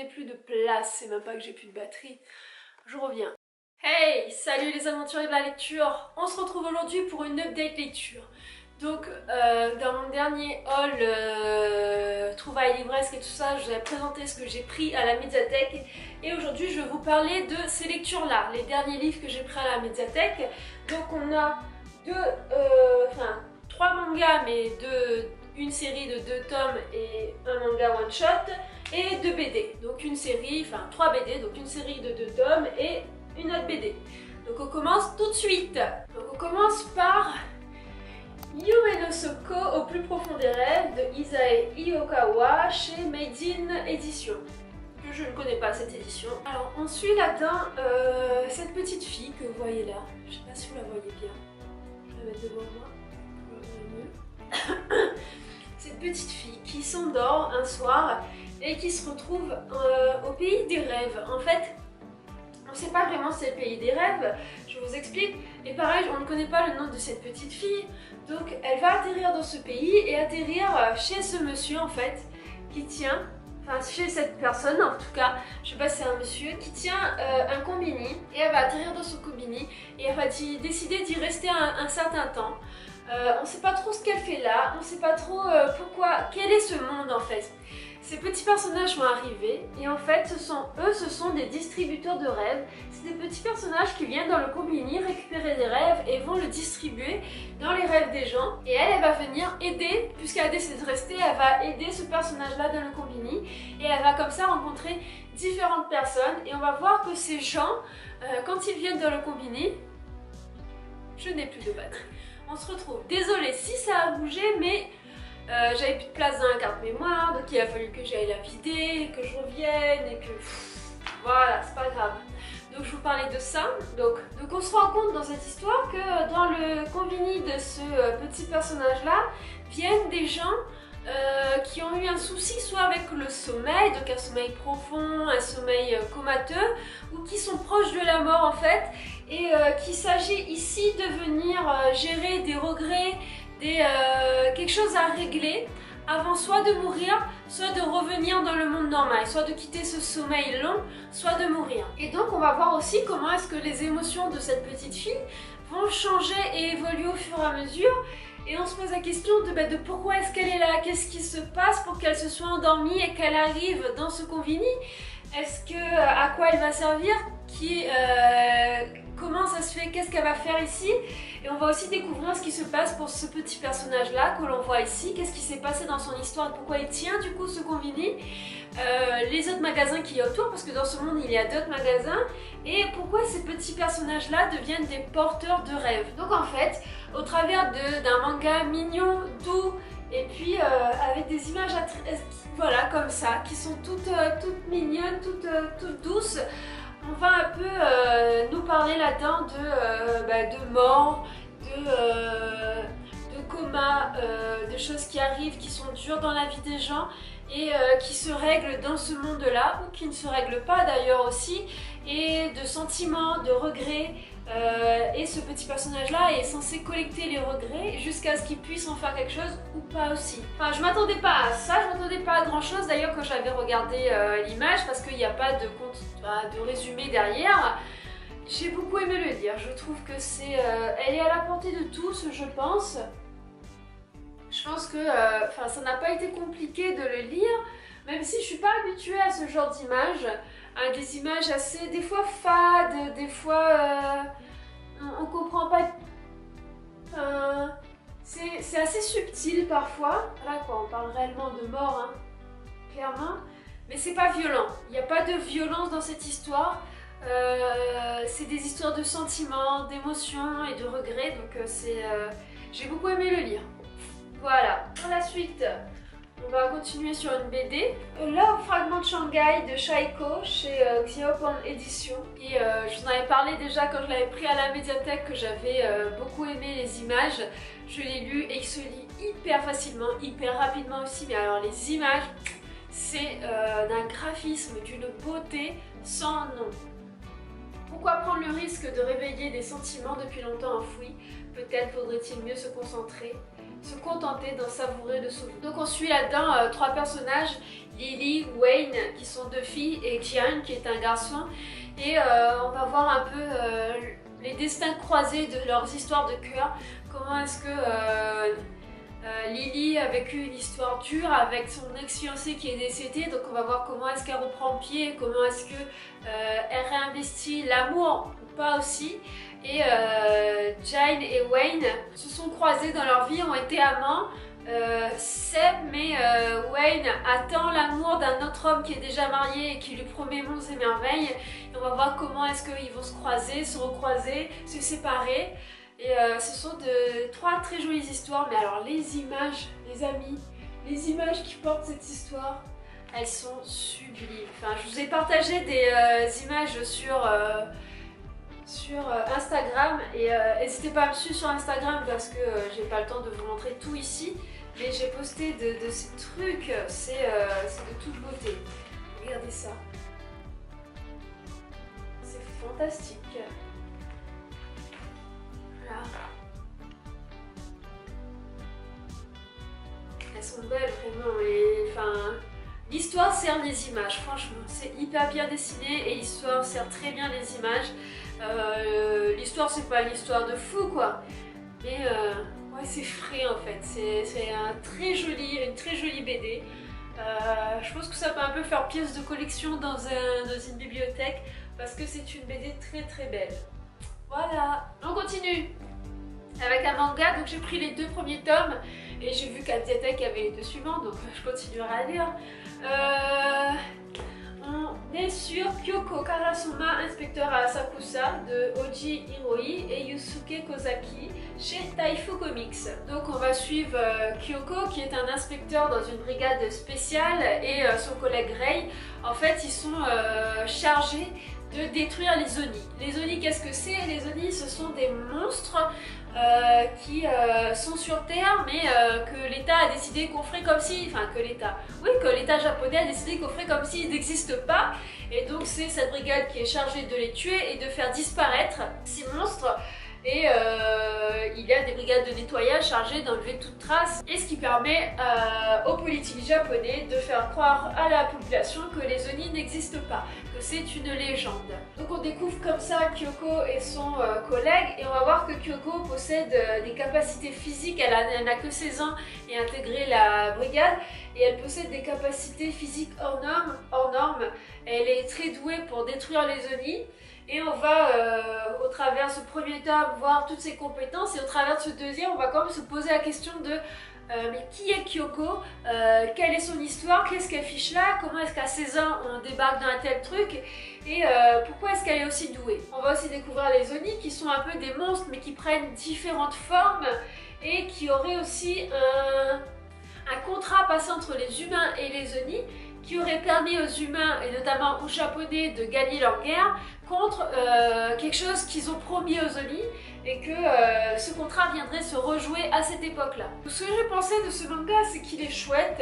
n'ai plus de place, c'est même pas que j'ai plus de batterie. Je reviens. Hey, salut les aventuriers de la lecture. On se retrouve aujourd'hui pour une update lecture. Donc dans mon dernier haul trouvailles livresques et tout ça, je vous ai présenté ce que j'ai pris à la médiathèque. Et aujourd'hui je vais vous parler de ces lectures là, les derniers livres que j'ai pris à la médiathèque. Donc on a trois mangas, mais une série de 2 tomes et un manga one shot, et 2 BD. Donc une série, 3 BD, donc une série de 2 tomes et une autre BD. Donc on commence tout de suite. Donc on commence par Yume no Soko au plus profond des rêves de Isae Iokawa chez Made in Édition. Je ne connais pas cette édition. Alors on suit là-dedans cette petite fille que vous voyez là. Je sais pas si vous la voyez bien. Je vais la mettre devant moi pour le voir mieux. Cette petite fille qui s'endort un soir et qui se retrouve au pays des rêves. En fait, on ne sait pas vraiment si c'est le pays des rêves, je vous explique. Et pareil, on ne connaît pas le nom de cette petite fille. Donc elle va atterrir dans ce pays et atterrir chez ce monsieur en fait, qui tient, chez cette personne en tout cas, je sais pas si c'est un monsieur, qui tient un combini. Et elle va atterrir dans ce combini et elle va décider d'y rester un certain temps. On ne sait pas trop ce qu'elle fait là, on ne sait pas trop pourquoi, quel est ce monde en fait. Ces petits personnages vont arriver et en fait ce sont des distributeurs de rêves. C'est des petits personnages qui viennent dans le combini récupérer des rêves et vont le distribuer dans les rêves des gens. Et elle va venir aider, puisqu'elle a décidé de rester, elle va aider ce personnage là dans le combini. Et elle va comme ça rencontrer différentes personnes et on va voir que ces gens, quand ils viennent dans le combini, je n'ai plus de batterie. On se retrouve, désolée si ça a bougé, mais j'avais plus de place dans la carte mémoire, donc il a fallu que j'aille la vider, que je revienne et que... voilà, c'est pas grave. Donc je vous parlais de ça. Donc on se rend compte dans cette histoire que dans le combini de ce petit personnage là, viennent des gens qui ont eu un souci soit avec le sommeil, donc un sommeil profond, un sommeil comateux, ou qui sont proches de la mort en fait, et qu'il s'agit ici de venir gérer des regrets, quelque chose à régler avant soit de mourir, soit de revenir dans le monde normal, soit de quitter ce sommeil long, soit de mourir. Et donc on va voir aussi comment est-ce que les émotions de cette petite fille vont changer et évoluer au fur et à mesure. Et on se pose la question de pourquoi est-ce qu'elle est là, qu'est-ce qui se passe pour qu'elle se soit endormie et qu'elle arrive dans ce combini. Est-ce que, à quoi elle va servir, comment ça se fait, qu'est-ce qu'elle va faire ici. Et on va aussi découvrir ce qui se passe pour ce petit personnage là que l'on voit ici, qu'est-ce qui s'est passé dans son histoire et pourquoi il tient du coup ce combini, les autres magasins qu'il y a autour, parce que dans ce monde il y a d'autres magasins, et pourquoi ces petits personnages là deviennent des porteurs de rêves. Donc en fait, au travers d'un manga mignon, doux, et puis avec des images voilà, comme ça, qui sont toutes mignonnes, toutes douces. On va un peu nous parler là-dedans de mort, de coma, de choses qui arrivent, qui sont dures dans la vie des gens et qui se règlent dans ce monde-là, ou qui ne se règlent pas d'ailleurs aussi, et de sentiments, de regrets. Et ce petit personnage-là est censé collecter les regrets jusqu'à ce qu'il puisse en faire quelque chose ou pas aussi. Enfin, je m'attendais pas à ça, je m'attendais pas à grand chose d'ailleurs quand j'avais regardé l'image, parce qu'il n'y a pas de résumé derrière. J'ai beaucoup aimé le lire, je trouve que elle est à la portée de tous, je pense. Je pense que ça n'a pas été compliqué de le lire, même si je suis pas habituée à ce genre d'image. À des images assez, des fois fades, des fois on comprend pas. C'est assez subtil parfois. Là quoi, on parle réellement de mort, hein, clairement. Mais c'est pas violent. Il n'y a pas de violence dans cette histoire. C'est des histoires de sentiments, d'émotions et de regrets. Donc j'ai beaucoup aimé le lire. Voilà. Pour la suite, on va continuer sur une BD. Love Fragment Shanghai de Shaiko chez Xiaopan Édition. Et je vous en avais parlé déjà quand je l'avais pris à la médiathèque, que j'avais beaucoup aimé les images. Je l'ai lu et il se lit hyper facilement, hyper rapidement aussi. Mais alors les images, c'est d'un graphisme, d'une beauté sans nom. Pourquoi prendre le risque de réveiller des sentiments depuis longtemps enfouis? Peut-être faudrait-il mieux se concentrer se contenter d'en savourer le souvenir. Donc on suit là-dedans 3 personnages, Lily, Wayne qui sont 2 filles et Jian qui est un garçon, et on va voir un peu les destins croisés de leurs histoires de cœur. Comment est-ce que Lily a vécu une histoire dure avec son ex-fiancé qui est décédé, donc on va voir comment est-ce qu'elle reprend pied, comment est-ce que elle réinvestit l'amour ou pas aussi. Et Jane et Wayne se sont croisés dans leur vie, ont été amants, mais Wayne attend l'amour d'un autre homme qui est déjà marié et qui lui promet monts et merveilles. Et on va voir comment est-ce qu'ils vont se croiser, se recroiser, se séparer. Et ce sont 3 très jolies histoires, mais alors les images, les amis, les images qui portent cette histoire, elles sont sublimes. Enfin, je vous ai partagé des images sur Instagram, et n'hésitez pas à me suivre sur Instagram parce que j'ai pas le temps de vous montrer tout ici, mais j'ai posté de ces trucs, c'est de toute beauté. Regardez ça, c'est fantastique. Voilà. Elles sont belles vraiment, et enfin l'histoire sert les images, franchement c'est hyper bien dessiné et l'histoire sert très bien les images. L'histoire c'est pas une histoire de fou quoi, mais ouais, c'est frais en fait, c'est une très jolie BD. Je pense que ça peut un peu faire pièce de collection dans une bibliothèque parce que c'est une BD très belle. Voilà, on continue avec un manga. Donc j'ai pris les 2 premiers tomes et j'ai vu qu'Adiatek avait les 2 suivants, donc je continuerai à lire. On est sur Kyoko Karasuma, inspecteur à Asakusa de Oji Hiroi et Yusuke Kozaki chez Taifu Comics. Donc on va suivre Kyoko qui est un inspecteur dans une brigade spéciale, et son collègue Rei. En fait ils sont chargés de détruire les Oni. Les Oni, qu'est-ce que c'est? Les Oni, ce sont des monstres qui sont sur Terre, mais que l'État a décidé qu'on ferait comme si... Enfin, que l'État japonais a décidé qu'on ferait comme s'ils n'existent pas. Et donc c'est cette brigade qui est chargée de les tuer et de faire disparaître ces monstres. Et il y a des brigades de nettoyage chargées d'enlever toute trace, et ce qui permet aux politiques japonais de faire croire à la population que les Oni n'existent pas, que c'est une légende. Donc on découvre comme ça Kyoko et son collègue, et on va voir que Kyoko possède des capacités physiques. Elle n'a que 16 ans et a intégré la brigade, et elle possède des capacités physiques hors normes. Elle est très douée pour détruire les Oni. Et on va, au travers de ce premier tome, voir toutes ses compétences, et au travers de ce deuxième, on va quand même se poser la question de mais qui est Kyoko, quelle est son histoire, qu'est-ce qu'elle fiche là, comment est-ce qu'à 16 ans on débarque dans un tel truc, et pourquoi est-ce qu'elle est aussi douée. On va aussi découvrir les Oni qui sont un peu des monstres mais qui prennent différentes formes, et qui auraient aussi un contrat passé entre les humains et les Oni, qui aurait permis aux humains, et notamment aux japonais, de gagner leur guerre contre quelque chose qu'ils ont promis aux Oni, et que ce contrat viendrait se rejouer à cette époque-là. Ce que j'ai pensé de ce manga, c'est qu'il est chouette.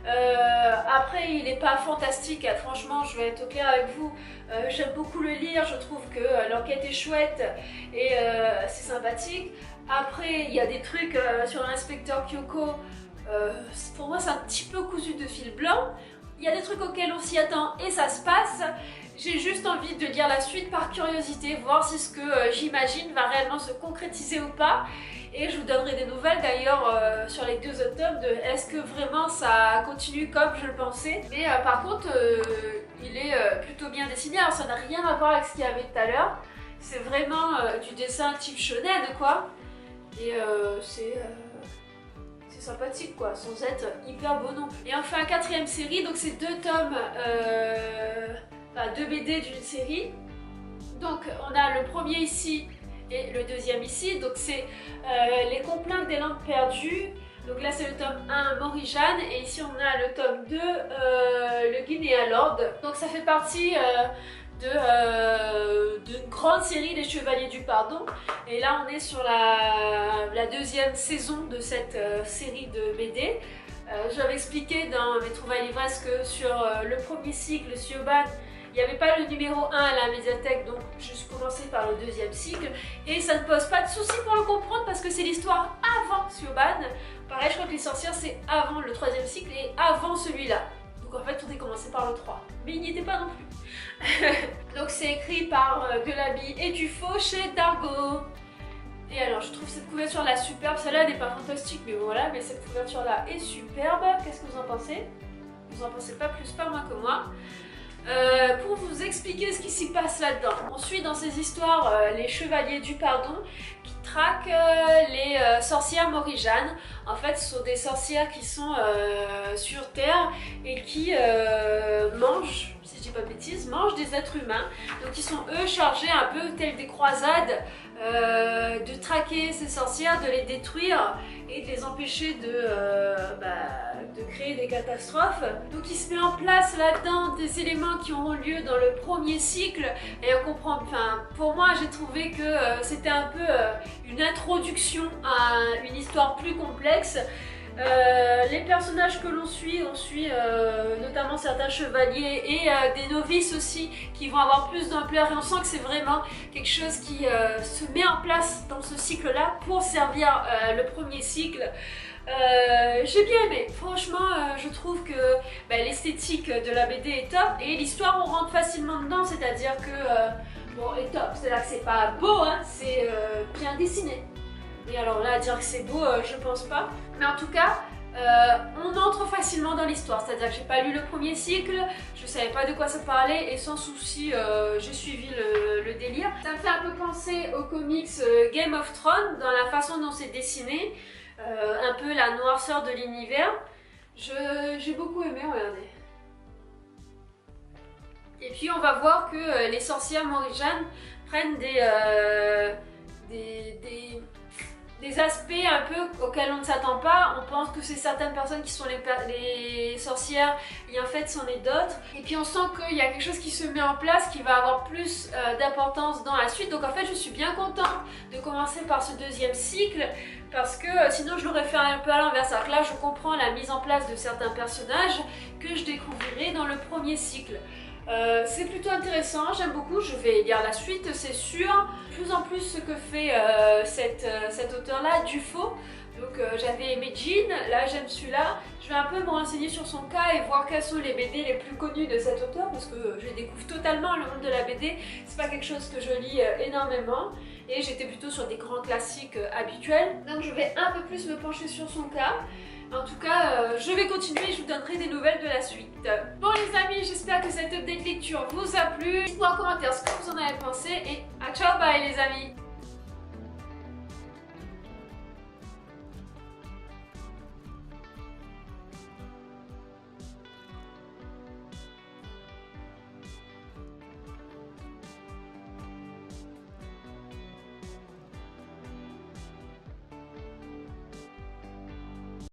Après, il n'est pas fantastique, franchement, je vais être au clair avec vous. J'aime beaucoup le lire, je trouve que l'enquête est chouette et c'est sympathique. Après, il y a des trucs sur l'inspecteur Kyoko. Pour moi, c'est un petit peu cousu de fil blanc. Il y a des trucs auxquels on s'y attend et ça se passe. J'ai juste envie de lire la suite par curiosité, voir si ce que j'imagine va réellement se concrétiser ou pas. Et je vous donnerai des nouvelles d'ailleurs sur les 2 autres tomes de est-ce que vraiment ça continue comme je le pensais. Mais par contre, il est plutôt bien dessiné. Alors ça n'a rien à voir avec ce qu'il y avait tout à l'heure. C'est vraiment du dessin type shonen quoi. Et c'est sympathique quoi, sans être hyper beau non plus. Et enfin 4e série, donc c'est 2 tomes, 2 BD d'une série. Donc on a le premier ici et le deuxième ici, donc c'est les complaintes des langues perdues. Donc là c'est le tome 1 Morijan, et ici on a le tome 2 le Guinea Lord. Donc ça fait partie d'une grande série, Les Chevaliers du Pardon, et là on est sur la 2e saison de cette série de BD. J'avais expliqué dans mes trouvailles livresques que sur le premier cycle, Sioban, Il n'y avait pas le numéro 1 à la médiathèque, donc je suis commencée par le deuxième cycle. Et ça ne pose pas de soucis pour le comprendre parce que c'est l'histoire avant Siobhan. Pareil, je crois que les sorcières c'est avant le troisième cycle et avant celui-là. Donc en fait, on est commencé par le 3. Mais il n'y était pas non plus. Donc c'est écrit par Delaby et Dufaux chez Dargaud. Et alors, je trouve cette couverture-là superbe. Celle-là n'est pas fantastique, mais voilà. Mais cette couverture-là est superbe. Qu'est-ce que vous en pensez? Vous en pensez pas plus, pas moins que moi. Pour vous expliquer ce qui s'y passe là-dedans. On suit dans ces histoires les chevaliers du pardon qui traquent les sorcières Morrigan. En fait, ce sont des sorcières qui sont sur Terre et qui mangent, si je dis pas de bêtises, mangent des êtres humains. Donc ils sont eux chargés un peu tels des croisades de traquer ces sorcières, de les détruire et de les empêcher de créer des catastrophes. Donc il se met en place là-dedans des éléments qui auront lieu dans le premier cycle et on comprend, enfin pour moi j'ai trouvé que c'était un peu une introduction à une histoire plus complexe. Les personnages que l'on suit, on suit notamment certains chevaliers et des novices aussi qui vont avoir plus d'ampleur et on sent que c'est vraiment quelque chose qui se met en place dans ce cycle-là pour servir le premier cycle. J'ai bien aimé, franchement je trouve que l'esthétique de la BD est top et l'histoire on rentre facilement dedans, c'est-à-dire que bon est top, c'est là que c'est pas beau, hein, c'est bien dessiné. Et alors là, à dire que c'est beau, je pense pas. Mais en tout cas, on entre facilement dans l'histoire. C'est-à-dire que j'ai pas lu le premier cycle, je savais pas de quoi ça parlait et sans souci, j'ai suivi le délire. Ça me fait un peu penser aux comics Game of Thrones dans la façon dont c'est dessiné, un peu la noirceur de l'univers. J'ai beaucoup aimé, regardez. Et puis on va voir que les sorcières Morrigan prennent des aspects un peu auxquels on ne s'attend pas. On pense que c'est certaines personnes qui sont les sorcières et en fait c'en est d'autres. Et puis on sent qu'il y a quelque chose qui se met en place qui va avoir plus d'importance dans la suite. Donc en fait je suis bien contente de commencer par ce deuxième cycle parce que sinon je l'aurais fait un peu à l'inverse. Alors que là je comprends la mise en place de certains personnages que je découvrirai dans le premier cycle. C'est plutôt intéressant, j'aime beaucoup, je vais lire la suite, c'est sûr. De plus en plus ce que fait cet auteur-là, Dufaux. Donc j'avais aimé Jean, là j'aime celui-là. Je vais un peu me renseigner sur son cas et voir quels sont les BD les plus connus de cet auteur parce que je découvre totalement le monde de la BD. C'est pas quelque chose que je lis énormément et j'étais plutôt sur des grands classiques habituels. Donc je vais un peu plus me pencher sur son cas. En tout cas, je vais continuer et je vous donnerai des nouvelles de la suite. Bon les amis, j'espère que cette update lecture vous a plu. Dites-moi en commentaire ce que vous en avez pensé et à ciao, bye les amis.